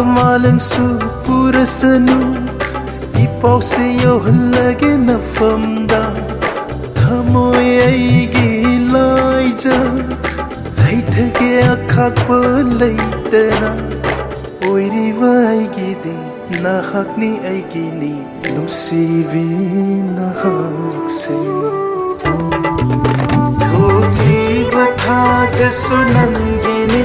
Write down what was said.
Malang su purasanu ipause yohallage nafamda thamoy aigi laija laithage akhakpa laitana oiriba aigi de nahakni aigi ni nusibi nahakse thokiba thaje sunangini